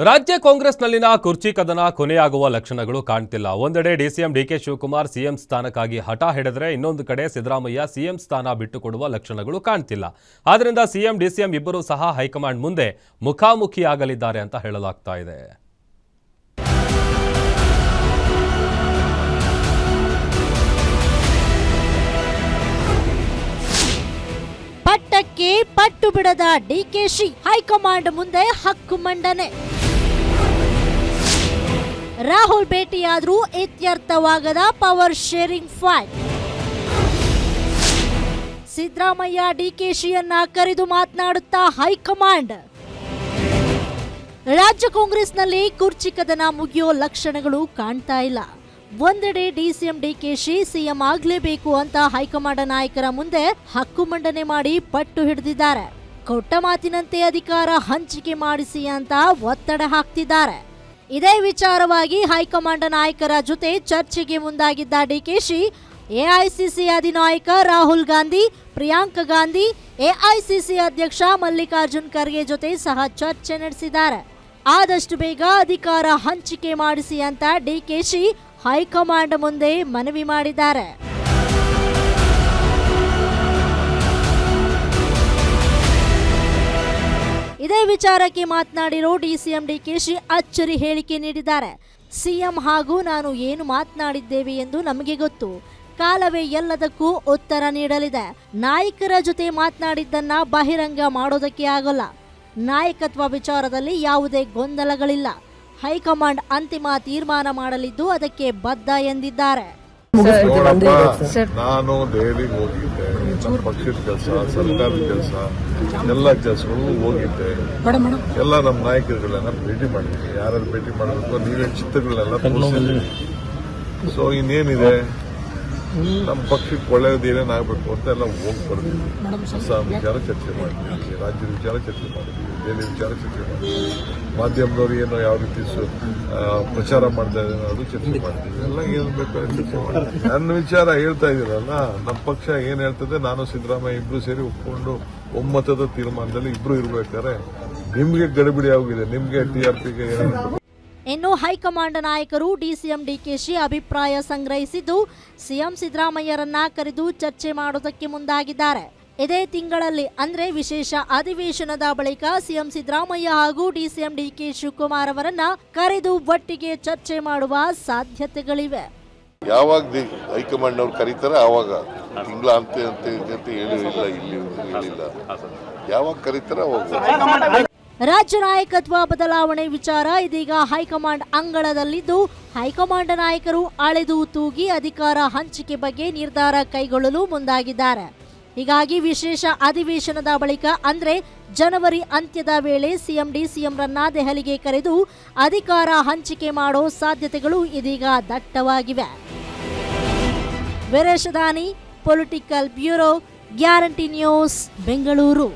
ರಾಜ್ಯ ಕಾಂಗ್ರೆಸ್ನಲ್ಲಿನ ಕುರ್ಚಿ ಕದನ ಕೊನೆಯಾಗುವ ಲಕ್ಷಣಗಳು ಕಾಣ್ತಿಲ್ಲ. ಒಂದೆಡೆ ಡಿಸಿಎಂ ಡಿಕೆ ಶಿವಕುಮಾರ್ ಸಿಎಂ ಸ್ಥಾನಕ್ಕಾಗಿ ಹಠ ಹಿಡಿದರೆ ಇನ್ನೊಂದು ಕಡೆ ಸಿದ್ದರಾಮಯ್ಯ ಸಿಎಂ ಸ್ಥಾನ ಬಿಟ್ಟುಕೊಡುವ ಲಕ್ಷಣಗಳು ಕಾಣ್ತಿಲ್ಲ. ಆದ್ದರಿಂದ ಸಿಎಂ ಡಿಸಿಎಂ ಇಬ್ಬರೂ ಸಹ ಹೈಕಮಾಂಡ್ ಮುಂದೆ ಮುಖಾಮುಖಿಯಾಗಲಿದ್ದಾರೆ ಅಂತ ಹೇಳಲಾಗ್ತಾ ಇದೆ. ಪಟ್ಟಕ್ಕೆ ಪಟ್ಟು ಬಿಡದ ಡಿಕೆಶಿ ಹೈಕಮಾಂಡ್ ಮುಂದೆ ಹಕ್ಕು ಮಂಡನೆ. ರಾಹುಲ್ ಭೇಟಿಯಾದ್ರೂ ಇತ್ಯರ್ಥವಾಗದ ಪವರ್ ಶೇರಿಂಗ್ ಫೈಟ್. ಸಿದ್ದರಾಮಯ್ಯ ಡಿಕೆಶಿಯನ್ನ ಕರೆದು ಮಾತನಾಡುತ್ತಾ ಹೈಕಮಾಂಡ್. ರಾಜ್ಯ ಕಾಂಗ್ರೆಸ್ನಲ್ಲಿ ಕುರ್ಚಿ ಕದನ ಮುಗಿಯೋ ಲಕ್ಷಣಗಳು ಕಾಣ್ತಾ ಇಲ್ಲ. ಒಂದೆಡೆ ಡಿಸಿಎಂ ಡಿಕೆಶಿ ಸಿಎಂ ಆಗ್ಲೇಬೇಕು ಅಂತ ಹೈಕಮಾಂಡ್ ನಾಯಕರ ಮುಂದೆ ಹಕ್ಕು ಮಂಡನೆ ಮಾಡಿ ಪಟ್ಟು ಹಿಡಿದಿದ್ದಾರೆ. ಕೊಟ್ಟ ಮಾತಿನಂತೆ ಅಧಿಕಾರ ಹಂಚಿಕೆ ಮಾಡಿಸಿ ಅಂತ ಒತ್ತಡ ಹಾಕ್ತಿದ್ದಾರೆ. ಇದೇ ವಿಚಾರವಾಗಿ ಹೈಕಮಾಂಡ್ ನಾಯಕರ ಜೊತೆ ಚರ್ಚೆಗೆ ಮುಂದಾಗಿದ್ದ ಡಿಕೆಶಿ ಎಐಸಿಸಿ ಅಧಿನಾಯಕ ರಾಹುಲ್ ಗಾಂಧಿ, ಪ್ರಿಯಾಂಕಾ ಗಾಂಧಿ, ಎಐಸಿಸಿ ಅಧ್ಯಕ್ಷ ಮಲ್ಲಿಕಾರ್ಜುನ್ ಖರ್ಗೆ ಜೊತೆ ಸಹ ಚರ್ಚೆ ನಡೆಸಿದ್ದಾರೆ. ಆದಷ್ಟು ಬೇಗ ಅಧಿಕಾರ ಹಂಚಿಕೆ ಮಾಡಿಸಿ ಅಂತ ಡಿಕೆಶಿ ಹೈಕಮಾಂಡ್ ಮುಂದೆ ಮನವಿ ಮಾಡಿದ್ದಾರೆ. ಇದೇ ವಿಚಾರಕ್ಕೆ ಮಾತನಾಡಿರೋ ಡಿಸಿಎಂ ಡಿಕೆಶಿ ಅಚ್ಚರಿ ಹೇಳಿಕೆ ನೀಡಿದ್ದಾರೆ. ಸಿಎಂ ಹಾಗೂ ನಾನು ಏನು ಮಾತನಾಡಿದ್ದೇವೆ ಎಂದು ನಮಗೆ ಗೊತ್ತು. ಕಾಲವೇ ಎಲ್ಲದಕ್ಕೂ ಉತ್ತರ ನೀಡಲಿದೆ. ನಾಯಕರ ಜೊತೆ ಮಾತನಾಡಿದ್ದನ್ನ ಬಹಿರಂಗ ಮಾಡೋದಕ್ಕೆ ಆಗೋಲ್ಲ. ನಾಯಕತ್ವ ವಿಚಾರದಲ್ಲಿ ಯಾವುದೇ ಗೊಂದಲಗಳಿಲ್ಲ. ಹೈಕಮಾಂಡ್ ಅಂತಿಮ ತೀರ್ಮಾನ ಮಾಡಲಿದ್ದು ಅದಕ್ಕೆ ಬದ್ಧ ಎಂದಿದ್ದಾರೆ. ನಾನು ದೆಹಲಿಗೆ ಹೋಗಿದ್ದೆ. ನಮ್ಮ ಪಕ್ಷದ ಕೆಲಸ, ಸರ್ಕಾರದ ಕೆಲಸ, ಎಲ್ಲ ಕೆಲಸಗಳು ಹೋಗಿದ್ದೆ. ಎಲ್ಲ ನಮ್ಮ ನಾಯಕರುಗಳನ್ನ ಭೇಟಿ ಮಾಡಿದ್ವಿ. ಯಾರು ಭೇಟಿ ಮಾಡಬೇಕು ನೀವೇ ಚಿತ್ರಗಳನ್ನೆಲ್ಲ ತೋರಿಸಿದ್ವಿ. ಸೊ ಇನ್ನೇನಿದೆ, ನಮ್ಮ ಪಕ್ಷಕ್ಕೆ ಒಳ್ಳೆಯದು ಏನೇನಾಗಬೇಕು ಅಂತ ಎಲ್ಲ ಹೋಗಿ ಬರ್ತೀವಿ. ಅಸ್ಸಾಂ ವಿಚಾರ ಚರ್ಚೆ ಮಾಡ್ತೀವಿ, ರಾಜ್ಯದ ವಿಚಾರ ಚರ್ಚೆ ಮಾಡ್ತೀವಿ, ದೆಹಲಿ ವಿಚಾರ ಚರ್ಚೆ ಮಾಡ್ತೀವಿ, ಮಾಧ್ಯಮದವರು ಏನೋ ಯಾವ ರೀತಿ ಪ್ರಚಾರ ಮಾಡ್ತಾ ಇದ್ದಾರೆ ಅದು ಚರ್ಚೆ ಮಾಡ್ತೀವಿ. ಎಲ್ಲ ಏನು ಬೇಕಾದ್ರೆ ಚರ್ಚೆ ಮಾಡ್ತೀವಿ. ನನ್ನ ವಿಚಾರ ಹೇಳ್ತಾ ಇದ್ದೀರಲ್ಲ, ನಮ್ಮ ಪಕ್ಷ ಏನ್ ಹೇಳ್ತದೆ, ನಾನು ಸಿದ್ದರಾಮಯ್ಯ ಇಬ್ರು ಸೇರಿ ಒಪ್ಕೊಂಡು ಒಮ್ಮತದ ತೀರ್ಮಾನದಲ್ಲಿ ಇಬ್ರು ಇರ್ಬೇಕಾದ್ರೆ ನಿಮ್ಗೆ ಗಡಿಬಿಡಿ ಆಗಿದೆ. ನಿಮ್ಗೆ ಟಿಆರ್ಪಿಗೆ ಏನಾಗುತ್ತೆ. ಇನ್ನು ಹೈಕಮಾಂಡ್ ನಾಯಕರು ಡಿಸಿಎಂ ಡಿಕೆಶಿ ಅಭಿಪ್ರಾಯ ಸಂಗ್ರಹಿಸಿದ್ದು ಸಿಎಂ ಸಿದ್ದರಾಮಯ್ಯರನ್ನ ಕರೆದು ಚರ್ಚೆ ಮಾಡೋದಕ್ಕೆ ಮುಂದಾಗಿದ್ದಾರೆ. ಇದೇ ತಿಂಗಳಲ್ಲಿ ಅಂದ್ರೆ ವಿಶೇಷ ಅಧಿವೇಶನದ ಬಳಿಕ ಸಿಎಂ ಸಿದ್ದರಾಮಯ್ಯ ಹಾಗೂ ಡಿಸಿಎಂ ಡಿಕೆ ಶಿವಕುಮಾರ್ ಅವರನ್ನ ಕರೆದು ಒಟ್ಟಿಗೆ ಚರ್ಚೆ ಮಾಡುವ ಸಾಧ್ಯತೆಗಳಿವೆ. ಯಾವಾಗ ಹೈಕಮಾಂಡ್ ಅವ್ರು ಕರೀತಾರೆ ಆವಾಗ, ತಿಂಗಳ ಅಂತ ಹೇಳಿಲ್ಲ, ಇಲ್ಲಿ ಹೇಳಿಲ್ಲ, ಯಾವಾಗ ಕರೀತಾರೆ ಅವಾಗ. ರಾಜ್ಯ ನಾಯಕತ್ವ ಬದಲಾವಣೆ ವಿಚಾರ ಇದೀಗ ಹೈಕಮಾಂಡ್ ಅಂಗಳದಲ್ಲಿದ್ದು ಹೈಕಮಾಂಡ್ ನಾಯಕರು ಅಳೆದು ತೂಗಿ ಅಧಿಕಾರ ಹಂಚಿಕೆ ಬಗ್ಗೆ ನಿರ್ಧಾರ ಕೈಗೊಳ್ಳಲು ಮುಂದಾಗಿದ್ದಾರೆ. ಹೀಗಾಗಿ ವಿಶೇಷ ಅಧಿವೇಶನದ ಬಳಿಕ ಅಂದ್ರೆ ಜನವರಿ ಅಂತ್ಯದ ವೇಳೆ ಸಿಎಂ ಡಿಸಿಎಂರನ್ನ ದೆಹಲಿಗೆ ಕರೆದು ಅಧಿಕಾರ ಹಂಚಿಕೆ ಮಾಡೋ ಸಾಧ್ಯತೆಗಳು ಇದೀಗ ದಟ್ಟವಾಗಿವೆ. ವೀರೇಶ್ ದಾನಿ, political bureau, guarantee news, Bengaluru.